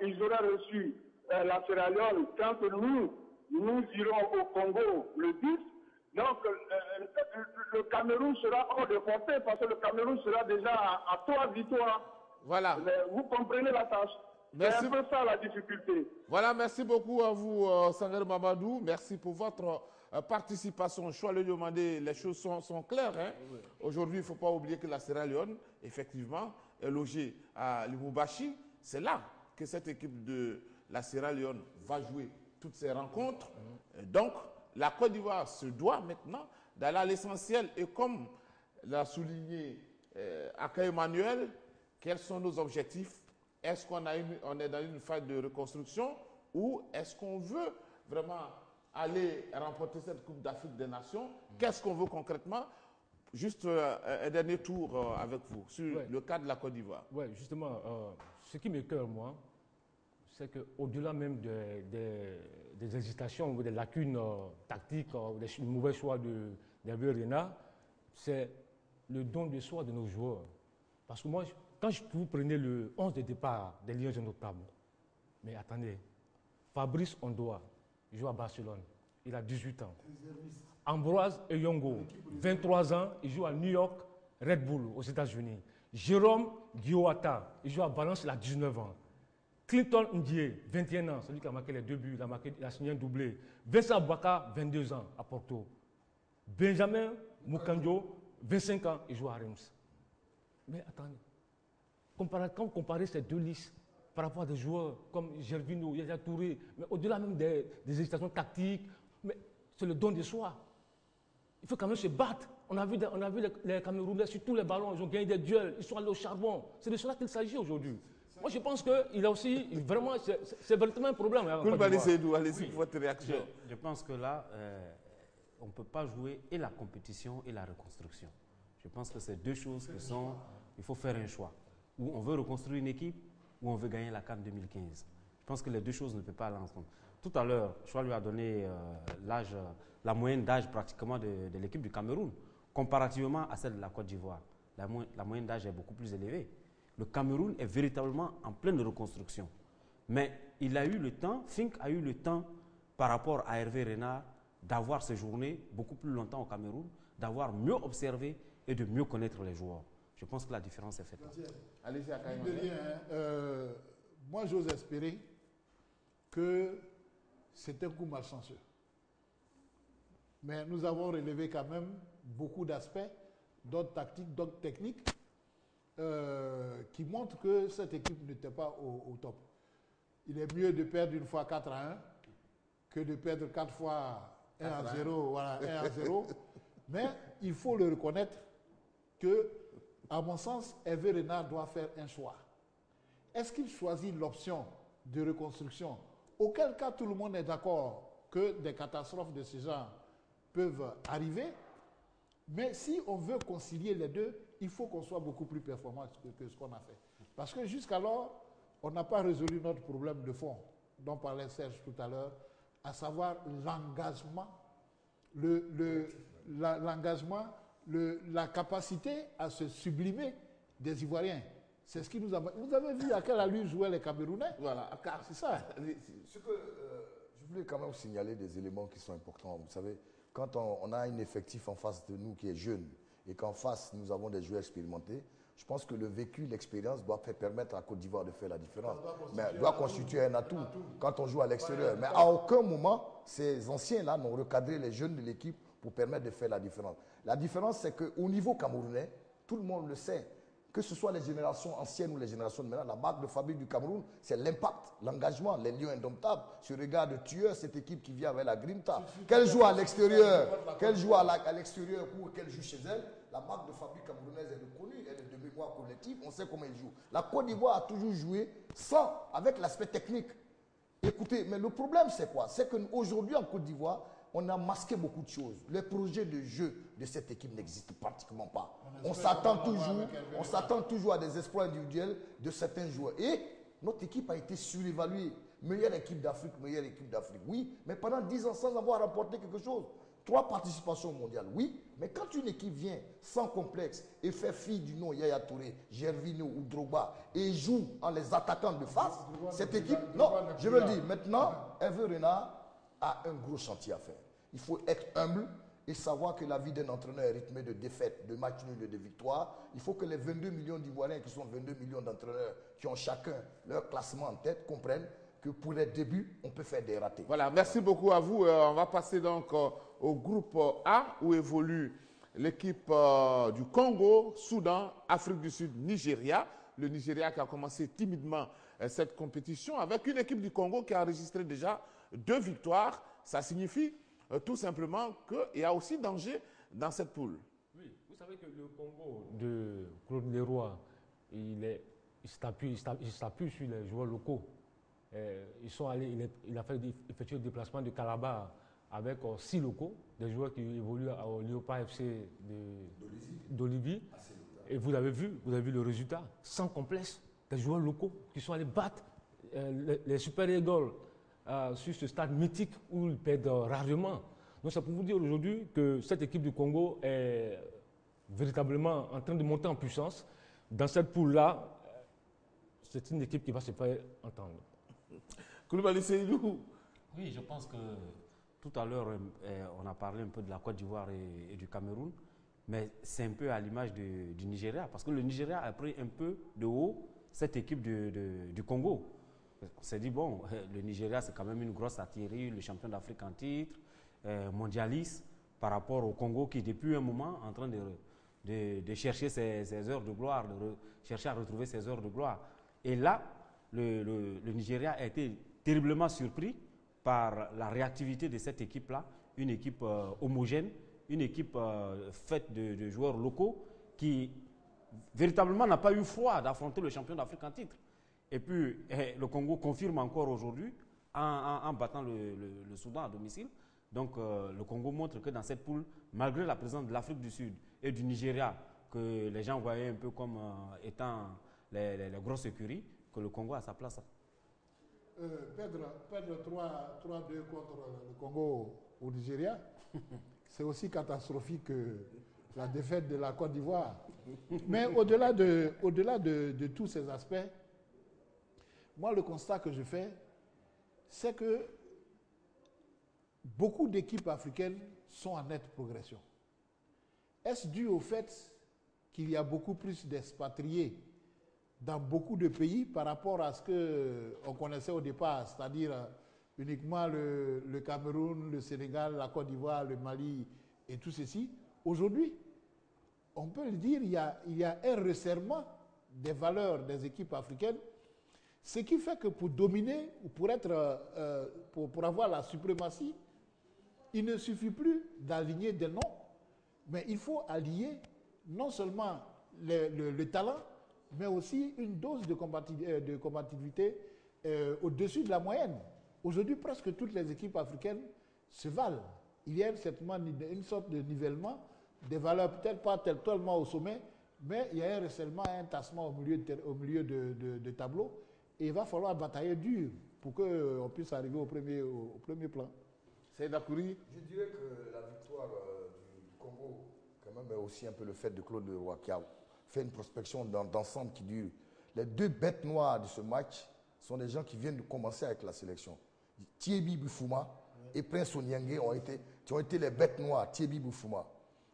ils auraient reçu la Sierra Leone quand nous irons au Congo le 10. Donc, le Cameroun sera hors de portée parce que le Cameroun sera déjà à 3 victoires. Voilà. Vous comprenez la tâche. C'est un peu ça la difficulté. Voilà, merci beaucoup à vous, Sangaré Mamadou. Merci pour votre participation. Je vais le demander, les choses sont claires. Hein? Oui. Aujourd'hui, il ne faut pas oublier que la Sierra Leone, effectivement, est logée à Lubumbashi. C'est là que cette équipe de la Sierra Leone va jouer toutes ses rencontres. Donc, la Côte d'Ivoire se doit maintenant d'aller à l'essentiel. Et comme l'a souligné Aka Emmanuel, quels sont nos objectifs? Est-ce qu'on est dans une phase de reconstruction ou est-ce qu'on veut vraiment aller remporter cette Coupe d'Afrique des Nations? Qu'est-ce qu'on veut concrètement? Juste un dernier tour avec vous sur le cas de la Côte d'Ivoire. Oui, justement, ce qui m'écoeure, moi, c'est qu'au-delà même des hésitations ou des lacunes tactiques, des mauvais choix d'Hervé Renard, c'est le don de soi de nos joueurs. Parce que moi, quand vous prenez le 11 de départ des Lions indomptables, mais attendez, Fabrice Ondoa joue à Barcelone, il a 18 ans. Ambroise Eyongo, 23 ans, il joue à New York, Red Bull, aux États-Unis. Jérôme Guioata, il joue à Valence, il a 19 ans. Clinton Ndié, 21 ans, celui qui a marqué les 2 buts, il a signé un doublé. Vincent Bouaka, 22 ans, à Porto. Benjamin Mukanjo, 25 ans, il joue à Reims. Mais attendez, quand vous comparez ces deux listes par rapport à des joueurs comme Gervinho, Yaya Touré, mais au-delà même des hésitations tactiques, mais c'est le don de soi. Il faut quand même se battre. On a vu les Camerounais sur tous les ballons, ils ont gagné des duels, ils sont allés au charbon. C'est de cela qu'il s'agit aujourd'hui. Moi, je pense qu'il a aussi, vraiment, c'est véritablement un problème. Allez-y pour votre réaction. Je pense que là, on ne peut pas jouer et la compétition et la reconstruction. Je pense que c'est deux choses qui sont... Il faut faire un choix. Ou on veut reconstruire une équipe, ou on veut gagner la CAN 2015. Je pense que les deux choses ne peuvent pas aller ensemble. Tout à l'heure, Choix lui a donné la moyenne d'âge pratiquement de l'équipe du Cameroun, comparativement à celle de la Côte d'Ivoire. La moyenne d'âge est beaucoup plus élevée. Le Cameroun est véritablement en pleine reconstruction. Mais il a eu le temps, Fink a eu le temps, par rapport à Hervé Renard, d'avoir séjourné beaucoup plus longtemps au Cameroun, d'avoir mieux observé et de mieux connaître les joueurs. Je pense que la différence est faite. Allez-y, moi, j'ose espérer que c'est un coup malchanceux. Mais nous avons relevé quand même beaucoup d'aspects, d'autres tactiques, d'autres techniques, qui montrent que cette équipe n'était pas au top. Il est mieux de perdre une fois 4-1 que de perdre 4 fois 1-0, voilà, 1-0. Mais il faut le reconnaître que, à mon sens, Hervé Renard doit faire un choix. Est-ce qu'il choisit l'option de reconstruction? Auquel cas, tout le monde est d'accord que des catastrophes de ce genre peuvent arriver. Mais si on veut concilier les deux, il faut qu'on soit beaucoup plus performant que ce qu'on a fait. Parce que jusqu'alors, on n'a pas résolu notre problème de fond, dont parlait Serge tout à l'heure, à savoir l'engagement, la capacité à se sublimer des Ivoiriens. C'est ce qui nous a... Vous avez vu à quelle allure jouaient les Camerounais? Voilà, c'est ça. Ce que je voulais quand même signaler des éléments qui sont importants. Vous savez, quand on a un effectif en face de nous qui est jeune et qu'en face nous avons des joueurs expérimentés, je pense que le vécu, l'expérience doit permettre à Côte d'Ivoire de faire la différence. Mais doit constituer un atout quand on joue à l'extérieur. Mais à aucun moment, ces anciens-là n'ont recadré les jeunes de l'équipe pour permettre de faire la différence. La différence, c'est qu'au niveau camerounais, tout le monde le sait, que ce soit les générations anciennes ou les générations de maintenant, la marque de fabrique du Cameroun, c'est l'impact, l'engagement, les lions indomptables. Ce regard de tueur, cette équipe qui vient avec la Grinta, qu'elle joue à l'extérieur, qu'elle joue à l'extérieur ou qu'elle joue chez elle, la marque de fabrique camerounaise est reconnue, elle est de mémoire collective, on sait comment elle joue. La Côte d'Ivoire a toujours joué sans, avec l'aspect technique. Écoutez, mais le problème c'est quoi? C'est qu'aujourd'hui en Côte d'Ivoire, on a masqué beaucoup de choses. Le projet de jeu de cette équipe n'existe pratiquement pas. On s'attend toujours à des exploits individuels de certains joueurs. Et notre équipe a été surévaluée. Meilleure équipe d'Afrique, oui, mais pendant 10 ans sans avoir remporté quelque chose. 3 participations mondiales, oui, mais quand une équipe vient sans complexe et fait fi du nom Yaya Touré, Gervinho ou Drogba et joue en les attaquant de face, cette équipe, non, je veux le dire, maintenant, Hervé Renard a un gros chantier à faire. Il faut être humble et savoir que la vie d'un entraîneur est rythmée de défaites, de matchs nuls et de victoires. Il faut que les 22 millions d'Ivoiriens qui sont 22 millions d'entraîneurs qui ont chacun leur classement en tête comprennent que pour les débuts, on peut faire des ratés. Voilà, merci beaucoup à vous. On va passer donc au groupe A où évolue l'équipe du Congo, Soudan, Afrique du Sud, Nigeria. Le Nigeria qui a commencé timidement cette compétition avec une équipe du Congo qui a enregistré déjà 2 victoires. Ça signifie tout simplement qu'il y a aussi danger dans cette poule. Oui, vous savez que le Congo de Claude Leroy, il s'appuie sur les joueurs locaux. Ils sont allés, il a fait effectuer le déplacement de Calabar avec 6 locaux, des joueurs qui évoluent au Léopard FC d'Olivier. Et vous avez vu le résultat, sans complexe, des joueurs locaux qui sont allés battre les Super Eagles sur ce stade mythique où ils perdent rarement. Donc c'est pour vous dire aujourd'hui que cette équipe du Congo est véritablement en train de monter en puissance. Dans cette poule-là, c'est une équipe qui va se faire entendre. Koulibaly Seydou. Oui, je pense que tout à l'heure, on a parlé un peu de la Côte d'Ivoire et du Cameroun, mais c'est un peu à l'image du Nigeria, parce que le Nigeria a pris un peu de haut cette équipe du Congo. On s'est dit, bon, le Nigeria, c'est quand même une grosse artillerie, le champion d'Afrique en titre, mondialiste, par rapport au Congo qui, depuis un moment, est en train de chercher ses heures de gloire, de chercher à retrouver ses heures de gloire. Et là, le Nigeria a été terriblement surpris par la réactivité de cette équipe-là, une équipe homogène, une équipe faite de joueurs locaux qui véritablement n'a pas eu froid d'affronter le champion d'Afrique en titre. Et puis le Congo confirme encore aujourd'hui en battant le Soudan à domicile. Donc le Congo montre que dans cette poule, malgré la présence de l'Afrique du Sud et du Nigeria, que les gens voyaient un peu comme étant les grosses écuries, que le Congo a sa place. Perdre 3-2 contre le Congo au Nigeria, c'est aussi catastrophique que la défaite de la Côte d'Ivoire. Mais au-delà de tous ces aspects, moi, le constat que je fais, c'est que beaucoup d'équipes africaines sont en nette progression. Est-ce dû au fait qu'il y a beaucoup plus d'expatriés dans beaucoup de pays par rapport à ce qu'on connaissait au départ, c'est-à-dire uniquement le Cameroun, le Sénégal, la Côte d'Ivoire, le Mali et tout ceci? Aujourd'hui, on peut le dire, il y a un resserrement des valeurs des équipes africaines, ce qui fait que pour dominer ou pour avoir la suprématie, il ne suffit plus d'aligner des noms, mais il faut allier non seulement le talent, mais aussi une dose de combativité au-dessus de la moyenne. Aujourd'hui, presque toutes les équipes africaines se valent. Il y a certainement une sorte de nivellement des valeurs, peut-être pas tellement au sommet, mais il y a un resserrement, un tassement au milieu de tableau. Et il va falloir batailler dur pour qu'on puisse arriver au premier plan. C'est Dakouri. Je dirais que la victoire du Congo, quand même, est aussi un peu le fait de Claude Leroy, qui a fait une prospection d'ensemble qui dure. Les 2 bêtes noires de ce match sont des gens qui viennent de commencer avec la sélection. Thierry Boufouma et Prince Onyangé ont été les bêtes noires, Thierry Boufouma.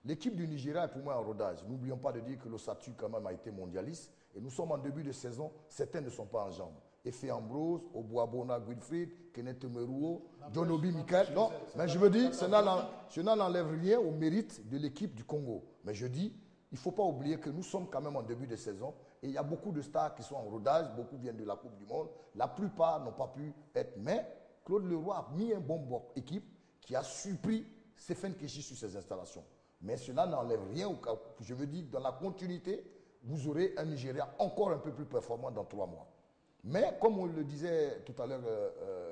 L'équipe du Nigeria est pour moi en rodage. N'oublions pas de dire que l'Osatu quand même a été mondialiste. Et nous sommes en début de saison, certains ne sont pas en jambes. Effet Ambrose, Obuabona Wilfried, Kenneth Meruo, John Obi Michael. Non, mais je veux dire, cela n'enlève rien au mérite de l'équipe du Congo. Mais je dis, il ne faut pas oublier que nous sommes quand même en début de saison et il y a beaucoup de stars qui sont en rodage, beaucoup viennent de la Coupe du Monde. La plupart n'ont pas pu être. Mais Claude Leroy a mis un bon équipe qui a surpris Stéphane Keshi sur ses installations. Mais cela n'enlève rien au cas. Je veux dire, dans la continuité, vous aurez un Nigeria encore un peu plus performant dans 3 mois. Mais comme on le disait tout à l'heure,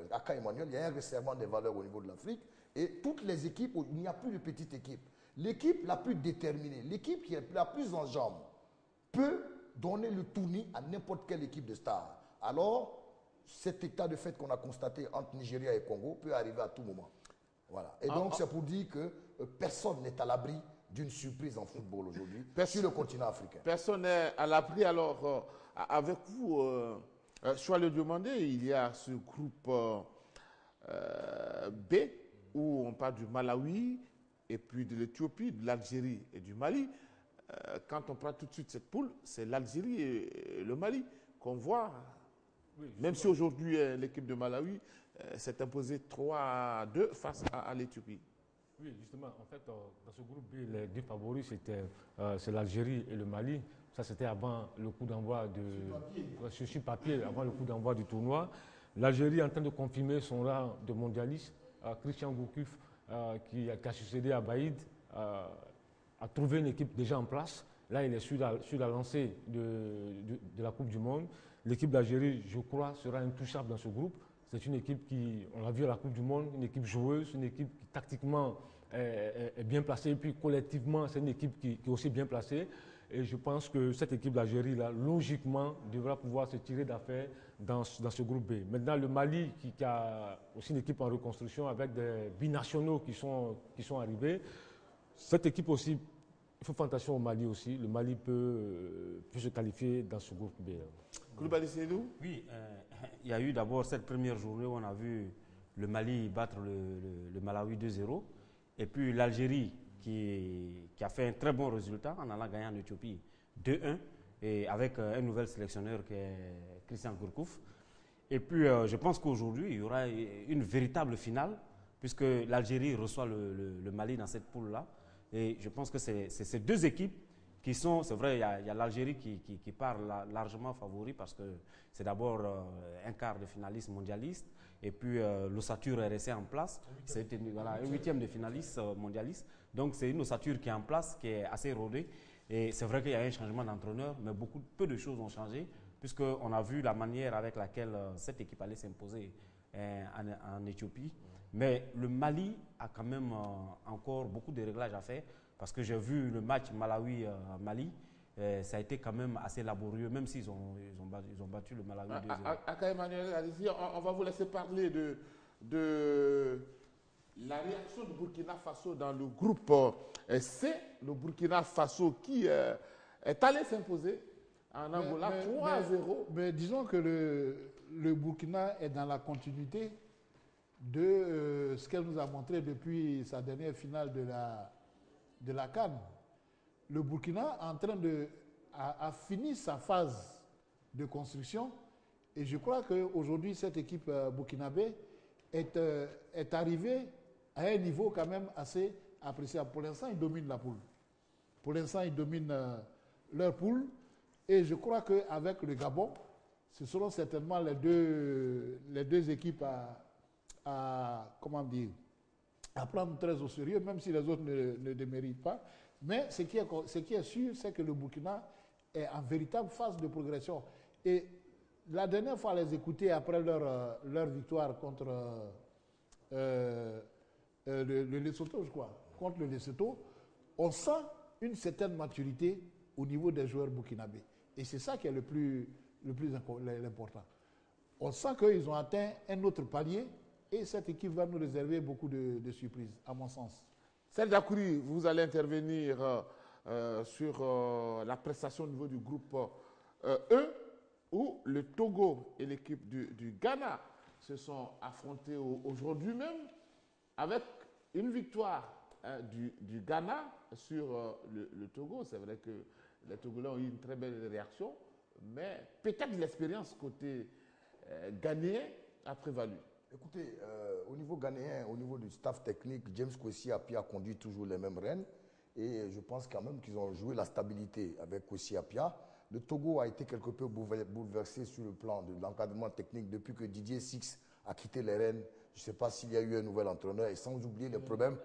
Aka Emmanuel, il y a un resserrement des valeurs au niveau de l'Afrique. Et toutes les équipes, il n'y a plus de petites équipes. L'équipe la plus déterminée, l'équipe qui est la plus en jambes, peut donner le tournis à n'importe quelle équipe de stars. Alors, cet état de fait qu'on a constaté entre Nigeria et Congo peut arriver à tout moment. Voilà. Et donc, c'est pour dire que personne n'est à l'abri d'une surprise en football aujourd'hui sur le continent africain. Personne n'est à l'abri. Alors, avec vous, je dois le demander, il y a ce groupe B où on parle du Malawi et puis de l'Éthiopie, de l'Algérie et du Mali. Quand on prend tout de suite cette poule, c'est l'Algérie et le Mali qu'on voit. Oui, même si aujourd'hui l'équipe de Malawi s'est imposée 3-2 face à l'Éthiopie. Oui, justement, en fait, dans ce groupe B, les deux favoris, c'est l'Algérie et le Mali. Ça, c'était avant le coup d'envoi sur papier, avant le coup d'envoi du tournoi. L'Algérie est en train de confirmer son rang de mondialiste. Christian Gourcuff, qui a succédé à Baïd, a trouvé une équipe déjà en place. Là, il est sur la lancée de la Coupe du Monde. L'équipe d'Algérie, je crois, sera intouchable dans ce groupe. C'est une équipe qui, on l'a vu à la Coupe du Monde, une équipe joueuse, une équipe qui tactiquement est bien placée. Et puis collectivement, c'est une équipe qui est aussi bien placée. Et je pense que cette équipe d'Algérie, là, logiquement, devra pouvoir se tirer d'affaire dans ce groupe B. Maintenant, le Mali, qui a aussi une équipe en reconstruction avec des binationaux qui sont arrivés. Cette équipe aussi, il faut faire attention au Mali aussi. Le Mali peut se qualifier dans ce groupe B. Koulibaly Seydou? Oui, il y a eu d'abord cette première journée où on a vu le Mali battre le Malawi 2-0. Et puis l'Algérie qui a fait un très bon résultat en allant gagner en Éthiopie 2-1. Et avec un nouvel sélectionneur qui est Christian Gourcuff. Et puis je pense qu'aujourd'hui, il y aura une véritable finale puisque l'Algérie reçoit le Mali dans cette poule-là. Et je pense que c'est ces deux équipes qui sont, c'est vrai, il y a l'Algérie qui part largement favori parce que c'est d'abord un quart de finaliste mondialiste et puis l'ossature est restée en place. C'est un huitième de finaliste mondialiste. Donc c'est une ossature qui est en place, qui est assez rodée. Et c'est vrai qu'il y a un changement d'entraîneur, mais peu de choses ont changé puisqu'on a vu la manière avec laquelle cette équipe allait s'imposer en Éthiopie. Mais le Mali a quand même encore beaucoup de réglages à faire parce que j'ai vu le match Malawi-Mali, ça a été quand même assez laborieux, même s'ils ont battu le Malawi 2-0. Aka Emmanuel, allez-y, on va vous laisser parler de la réaction du Burkina Faso dans le groupe C, le Burkina Faso qui est allé s'imposer en Angola 3-0. Mais disons que le Burkina est dans la continuité de ce qu'elle nous a montré depuis sa dernière finale de la CAN. Le Burkina a fini sa phase de construction et je crois qu'aujourd'hui cette équipe burkinabé est arrivée à un niveau quand même assez appréciable. Pour l'instant, ils dominent la poule. Pour l'instant, ils dominent leur poule et je crois qu'avec le Gabon, ce seront certainement les deux équipes à prendre très au sérieux, même si les autres ne déméritent pas. Mais ce qui est sûr, c'est que le Burkina est en véritable phase de progression. Et la dernière fois, les écouter après leur victoire contre le Lesotho, je crois, contre le Lesotho, on sent une certaine maturité au niveau des joueurs burkinabés. Et c'est ça qui est le plus important. On sent qu'ils ont atteint un autre palier et cette équipe va nous réserver beaucoup de surprises, à mon sens. Serge Kouri, vous allez intervenir sur la prestation au niveau du groupe E, où le Togo et l'équipe du Ghana se sont affrontés aujourd'hui même, avec une victoire du Ghana sur le Togo. C'est vrai que les Togolais ont eu une très belle réaction, mais peut-être l'expérience côté ghanéen a prévalu. Écoutez, au niveau ghanéen, au niveau du staff technique, James Kwesi Appiah conduit toujours les mêmes rênes. Et je pense quand même qu'ils ont joué la stabilité avec Kwesi Appiah. Le Togo a été quelque peu bouleversé sur le plan de l'encadrement technique depuis que Didier Six a quitté les rênes. Je ne sais pas s'il y a eu un nouvel entraîneur et sans oublier les problèmes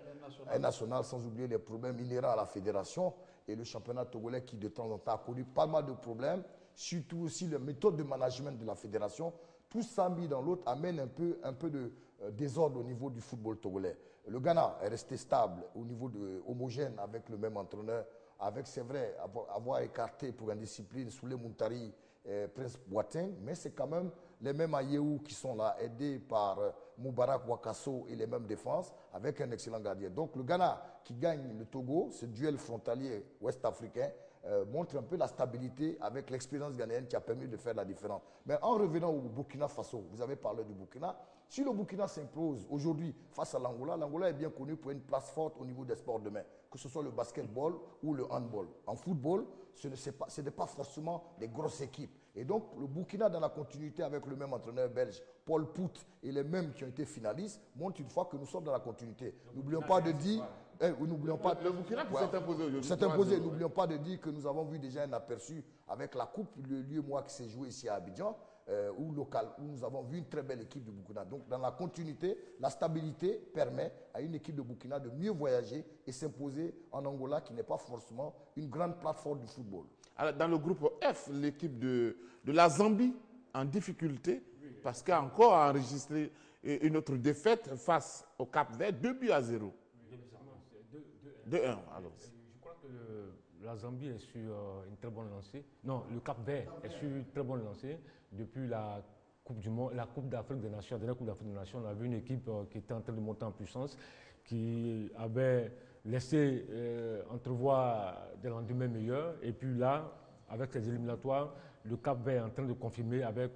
national, sans oublier les problèmes inhérents à la fédération et le championnat togolais qui de temps en temps a connu pas mal de problèmes, surtout aussi les méthodes de management de la fédération. Tout ça mis dans l'autre amène un peu de désordre au niveau du football togolais. Le Ghana est resté stable au niveau homogène avec le même entraîneur, avec, c'est vrai, avoir écarté pour indiscipline Souley Muntari et Prince Boateng, mais c'est quand même les mêmes Ayéhou qui sont là, aidés par Moubarak Wakasso et les mêmes défenses, avec un excellent gardien. Donc le Ghana qui gagne le Togo, ce duel frontalier ouest-africain, montre un peu la stabilité avec l'expérience ghanéenne qui a permis de faire la différence. Mais en revenant au Burkina Faso, vous avez parlé du Burkina, si le Burkina s'impose aujourd'hui face à l'Angola, l'Angola est bien connu pour une place forte au niveau des sports de main, que ce soit le basketball ou le handball. En football, ce n'est pas forcément des grosses équipes. Et donc, le Burkina, dans la continuité avec le même entraîneur belge, Paul Pout, et les mêmes qui ont été finalistes, montre une fois que nous sommes dans la continuité. N'oublions pas de dire... n'oublions pas, le Burkina qui s'est imposé aujourd'hui. s'est imposé. N'oublions pas de dire que nous avons vu déjà un aperçu avec la coupe, le lieu moi qui s'est joué ici à Abidjan, où nous avons vu une très belle équipe du Burkina. Donc dans la continuité, la stabilité permet à une équipe de Burkina de mieux voyager et s'imposer en Angola qui n'est pas forcément une grande plateforme du football. Alors, dans le groupe F, l'équipe de la Zambie en difficulté, parce qu'elle a encore enregistré une autre défaite face au Cap-Vert, 2-0. 2-1. Alors. Je crois que la Zambie est sur une très bonne lancée. Non, le Cap-Vert est sur une très bonne lancée. Depuis la Coupe du Monde, la Coupe d'Afrique des Nations, la dernière Coupe d'Afrique des Nations, on a vu une équipe qui était en train de monter en puissance, qui avait laissé entrevoir des lendemains meilleurs. Et puis là, avec ces éliminatoires, le Cap-Vert est en train de confirmer avec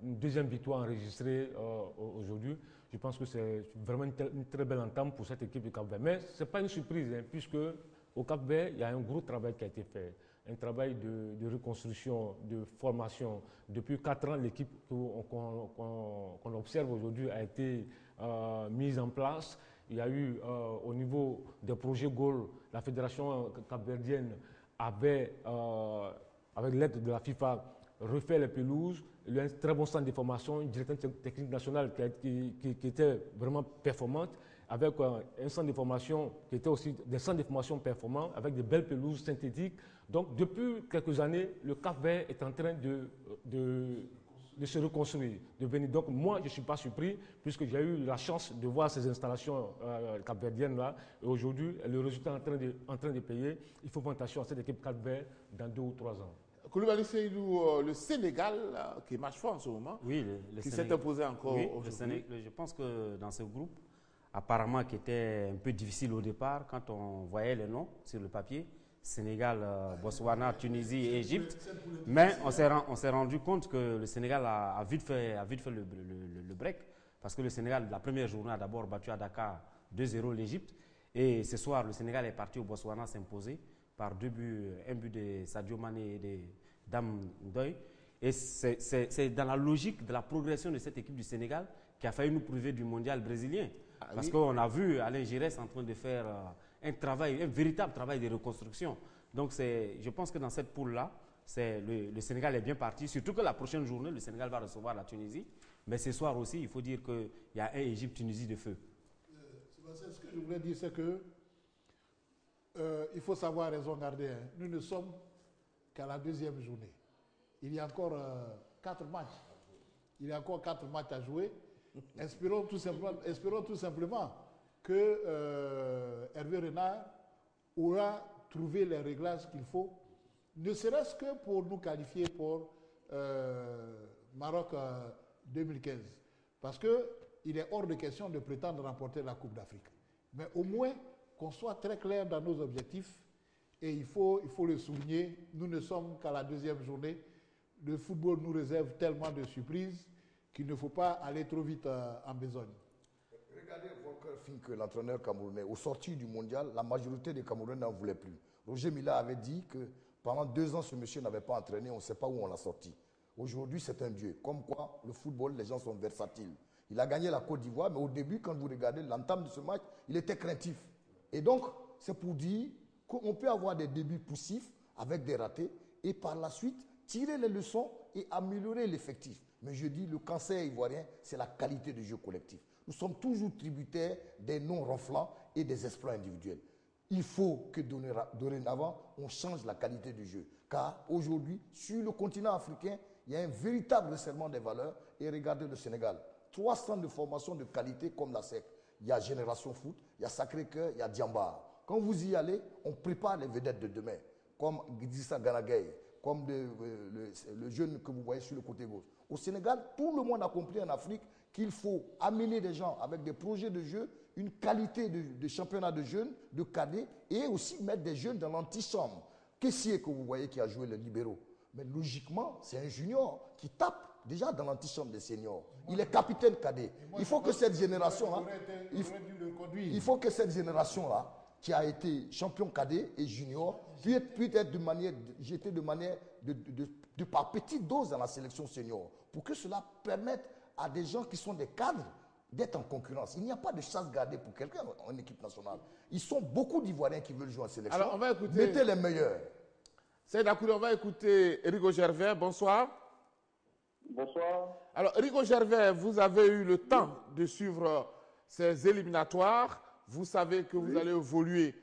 une deuxième victoire enregistrée aujourd'hui. Je pense que c'est vraiment une très belle entame pour cette équipe du Cap-Vert. Mais ce n'est pas une surprise, hein, puisque au Cap-Vert, il y a un gros travail qui a été fait. Un travail de reconstruction, de formation. Depuis 4 ans, l'équipe qu'on observe aujourd'hui a été mise en place. Il y a eu, au niveau des projets Goal, la fédération capverdienne avait, avec l'aide de la FIFA, refait les pelouses. Il y a un très bon centre de formation, une direction technique nationale qui était vraiment performante, avec un centre de formation qui était aussi des centres de formation performants, avec de belles pelouses synthétiques. Donc, depuis quelques années, le Cap-Vert est en train de se reconstruire, de venir. Donc, moi, je ne suis pas surpris, puisque j'ai eu la chance de voir ces installations capverdiennes-là. Et aujourd'hui, le résultat est en train de payer. Il faut faire attention à cette équipe Cap-Vert dans 2 ou 3 ans. Koulibaly Seydou, le Sénégal, qui marche fort en ce moment, oui, qui s'est imposé encore oui, aujourd'hui. Je pense que dans ce groupe, apparemment qui était un peu difficile au départ, quand on voyait les noms sur le papier, Sénégal, Botswana, Tunisie et Égypte, mais on s'est rendu compte que le Sénégal a vite fait le break, parce que le Sénégal, la première journée, a d'abord battu à Dakar 2-0 l'Égypte, et ce soir, le Sénégal est parti au Botswana s'imposer par 2 buts, un but de Sadio Mané et de Dame Ndoye. Et c'est dans la logique de la progression de cette équipe du Sénégal qui a failli nous priver du mondial brésilien. Parce qu'on a vu Alain Giresse en train de faire un véritable travail de reconstruction. Donc je pense que dans cette poule-là, le Sénégal est bien parti. Surtout que la prochaine journée, le Sénégal va recevoir la Tunisie. Mais ce soir aussi, il faut dire qu'il y a un Égypte-Tunisie de feu. Ce que je voulais dire, c'est que il faut savoir raison garder. Hein. Nous ne sommes qu'à la 2e journée. Il y a encore 4 matchs. Il y a encore 4 matchs à jouer. Espérons tout simplement que Hervé Renard aura trouvé les réglages qu'il faut, ne serait-ce que pour nous qualifier pour Maroc 2015. Parce qu'il est hors de question de prétendre remporter la Coupe d'Afrique. Mais au moins qu'on soit très clair dans nos objectifs, et il faut le souligner, nous ne sommes qu'à la 2e journée. Le football nous réserve tellement de surprises qu'il ne faut pas aller trop vite en besogne. Regardez Volker Fink, l'entraîneur camerounais. Au sortir du mondial, la majorité des Camerounais n'en voulaient plus. Roger Mila avait dit que pendant 2 ans, ce monsieur n'avait pas entraîné, on ne sait pas où on l'a sorti. Aujourd'hui, c'est un dieu. Comme quoi, le football, les gens sont versatiles. Il a gagné la Côte d'Ivoire, mais au début, quand vous regardez l'entame de ce match, il était craintif. Et donc, c'est pour dire qu'on peut avoir des débuts poussifs avec des ratés et par la suite, tirer les leçons et améliorer l'effectif. Mais je dis, le cancer ivoirien, c'est la qualité du jeu collectif. Nous sommes toujours tributaires des noms ronflants et des exploits individuels. Il faut que dorénavant, on change la qualité du jeu. Car aujourd'hui, sur le continent africain, il y a un véritable resserrement des valeurs. Et regardez le Sénégal. 3 centres de formation de qualité comme la SEC. Il y a Génération Foot, il y a Sacré-Cœur, il y a Diamba. Quand vous y allez, on prépare les vedettes de demain, comme Idrissa Gana Gueye, comme le jeune que vous voyez sur le côté gauche. Au Sénégal, tout le monde a compris en Afrique qu'il faut amener des gens avec des projets de jeu, une qualité de championnat de jeunes, de cadets, et aussi mettre des jeunes dans l'antichambre. Kessié, que vous voyez qui a joué les libéraux. Mais logiquement, c'est un junior qui tape déjà dans l'antichambre des seniors. Il est capitaine cadet. Il faut que cette génération-là, il faut que cette génération-là, qui a été champion cadet et junior, puisse être jetée de manière par petite dose dans la sélection senior, pour que cela permette à des gens qui sont des cadres d'être en concurrence. Il n'y a pas de chasse gardée pour quelqu'un en équipe nationale. Ils sont beaucoup d'Ivoiriens qui veulent jouer en sélection. Alors, on va écouter... Mettez les meilleurs. C'est d'accord, on va écouter Rigo Gervais. Bonsoir. Bonsoir. Alors, Rigo Gervais, vous avez eu le temps de suivre ces éliminatoires. Vous savez que vous allez évoluer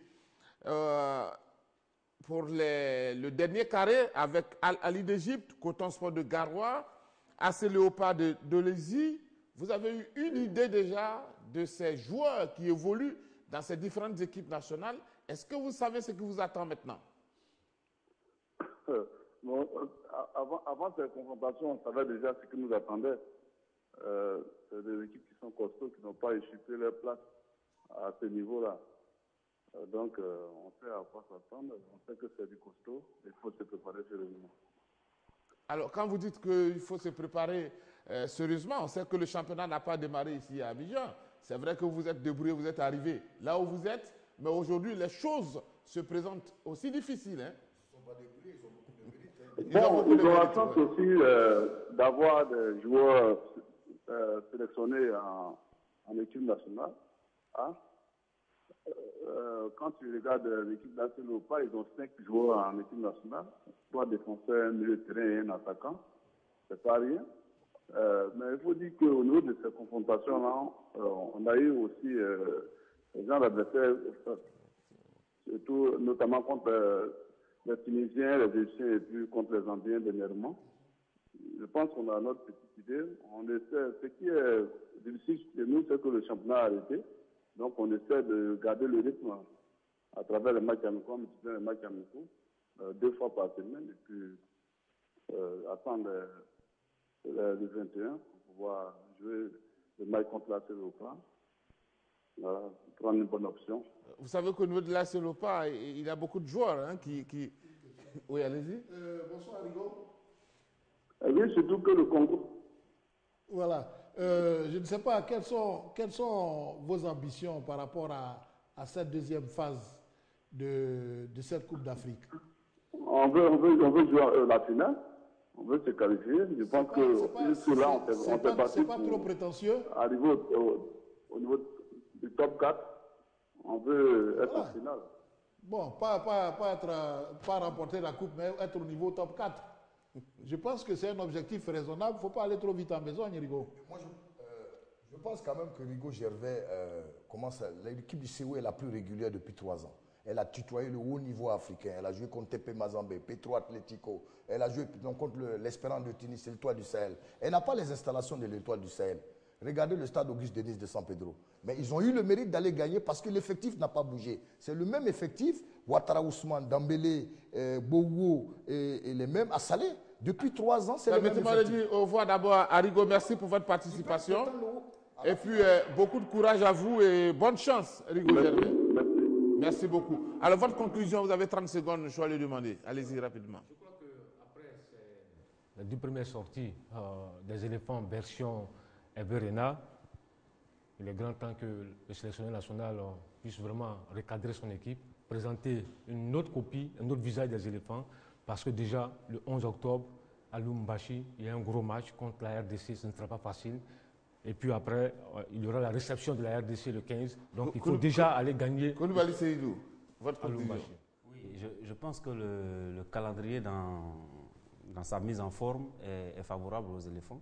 pour le dernier carré avec Al-Ali d'Égypte, Coton Sport de Garoua, AC Léopard de Lézy. Vous avez eu une idée déjà de ces joueurs qui évoluent dans ces différentes équipes nationales. Est-ce que vous savez ce qui vous attend maintenant? Bon, avant cette confrontation, on savait déjà ce qui nous attendait. C'est des équipes qui sont costauds, qui n'ont pas échappé leur place à ce niveau-là. Donc, on sait à quoi s'attendre. On sait que c'est du costaud. Il faut se préparer sérieusement. Alors, quand vous dites qu'il faut se préparer sérieusement, on sait que le championnat n'a pas démarré ici à Abidjan. C'est vrai que vous êtes débrouillé, vous êtes arrivé là où vous êtes, mais aujourd'hui, les choses se présentent aussi difficiles. Hein? Ils ne sont pas débrouillés, ils ont beaucoup de mérite. Ils ont la chance aussi d'avoir des joueurs sélectionnés en équipe nationale. Hein? Quand tu regardes l'équipe d'AC Léopard, ils ont 5 joueurs en équipe nationale, 3 défenseurs, un milieu de terrain et un attaquant. C'est pas rien. Mais il faut dire qu'au niveau de ces confrontations-là, on a eu aussi des gens d'adversaires, surtout notamment contre les Tunisiens, les Égyptiens et puis contre les Indiens dernièrement. Je pense qu'on a notre petite idée. On essaie, ce qui est difficile chez nous, c'est que le championnat a arrêté. Donc on essaie de garder le rythme à travers les matchs amicaux, multiplier les matchs amicaux 2 fois par semaine et puis attendre le 21 pour pouvoir jouer le match contre l'AC Léopard. Voilà, prendre une bonne option. Vous savez qu'au niveau de l'AC Léopard, il y a beaucoup de joueurs hein, qui... Oui, allez-y. Bonsoir, Rigo. Oui, surtout que le Congo. Voilà. Je ne sais pas, quelles sont vos ambitions par rapport à cette deuxième phase de cette Coupe d'Afrique? On veut jouer la finale. On veut se qualifier. Je pense que cela, on fait partie. C'est pas trop prétentieux. Arriver au niveau du top 4, on veut être en finale. Bon, pas remporter la Coupe, mais être au niveau top 4. Je pense que c'est un objectif raisonnable. Il ne faut pas aller trop vite en besogne, Rigo. Moi, je pense quand même que Rigo Gervais l'équipe du CEO est la plus régulière depuis 3 ans. Elle a tutoyé le haut niveau africain. Elle a joué contre TP Mazembe, Petro Atlético. Elle a joué contre l'Espérance de Tunis, l'Étoile du Sahel. Elle n'a pas les installations de l'Étoile du Sahel. Regardez le stade Auguste Denis de San Pedro. Mais ils ont eu le mérite d'aller gagner parce que l'effectif n'a pas bougé. C'est le même effectif, Ouattara Ousmane, Dambélé, Bowo et les mêmes à Salé. Depuis 3 ans, c'est le même effectif. Permettez-moi de dire au revoir d'abord à Rigo. Merci pour votre participation. Et puis, beaucoup de courage à vous et bonne chance, Rigo Gervais. Merci beaucoup. Alors, votre conclusion, vous avez 30 secondes, je vais le demander. Allez-y rapidement. Je crois qu'après les 2 premières sorties des éléphants version Everena, il est grand temps que le sélectionneur national puisse vraiment recadrer son équipe, présenter une autre copie, un autre visage des éléphants, parce que déjà, le 11 octobre, à Lubumbashi, il y a un gros match contre la RDC, ce ne sera pas facile. Et puis après, il y aura la réception de la RDC le 15. Donc il faut déjà aller gagner. Koulibaly Seydou, votre conclusion. Oui, je pense que le calendrier dans sa mise en forme est favorable aux éléphants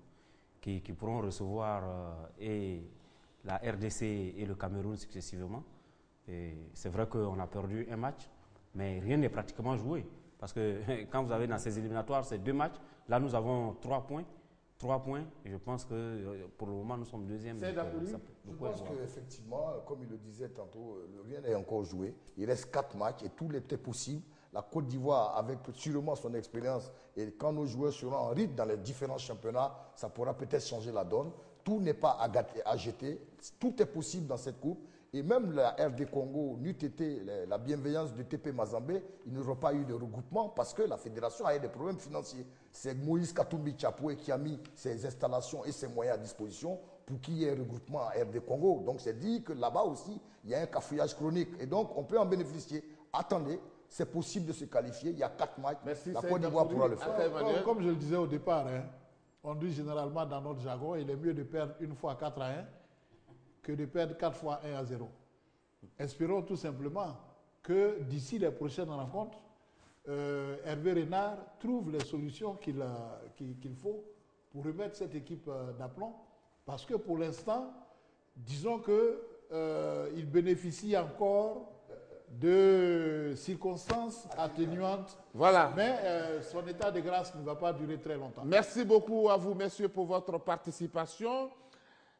qui pourront recevoir et la RDC et le Cameroun successivement. C'est vrai qu'on a perdu un match, mais rien n'est pratiquement joué. Parce que quand vous avez dans ces éliminatoires, c'est 2 matchs. Là, nous avons 3 points. 3 points, et je pense que pour le moment, nous sommes 2e. Je pense qu'effectivement, comme il le disait tantôt, rien n'est encore joué. Il reste 4 matchs et tout est possible La Côte d'Ivoire, avec sûrement son expérience, et quand nos joueurs seront en rythme dans les différents championnats, ça pourra peut-être changer la donne. Tout n'est pas à jeter, tout est possible dans cette coupe. Et même la RD Congo, n'eût été la bienveillance de TP Mazembe, il n'y aura pas eu de regroupement parce que la fédération a eu des problèmes financiers. C'est Moïse Katumbi Chapoué qui a mis ses installations et ses moyens à disposition pour qu'il y ait un regroupement à RD Congo. Donc c'est dit que là-bas aussi, il y a un cafouillage chronique. Et donc on peut en bénéficier. Attendez, c'est possible de se qualifier. Il y a 4 matchs. Merci, la Côte d'Ivoire pourra le faire. Comme je le disais au départ, hein, on dit généralement dans notre jargon, il est mieux de perdre une fois 4-1 que de perdre 4 fois 1-0. Espérons tout simplement que d'ici les prochaines rencontres, Hervé Renard trouve les solutions qu'il faut pour remettre cette équipe d'aplomb. Parce que pour l'instant, disons qu'il bénéficie encore de circonstances atténuantes. Voilà. Mais son état de grâce ne va pas durer très longtemps. Merci beaucoup à vous, messieurs, pour votre participation.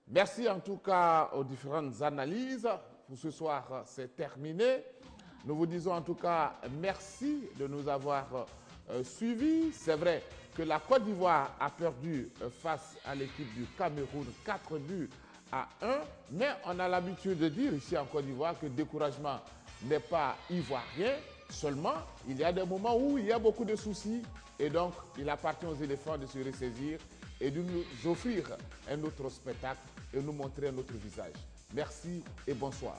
Merci en tout cas aux différentes analyses. Pour ce soir, c'est terminé. Nous vous disons en tout cas merci de nous avoir suivis. C'est vrai que la Côte d'Ivoire a perdu face à l'équipe du Cameroun 4 buts à 1. Mais on a l'habitude de dire ici en Côte d'Ivoire que le découragement n'est pas ivoirien. Seulement, il y a des moments où il y a beaucoup de soucis. Et donc, il appartient aux éléphants de se ressaisir et de nous offrir un autre spectacle et nous montrer un autre visage. Merci et bonsoir.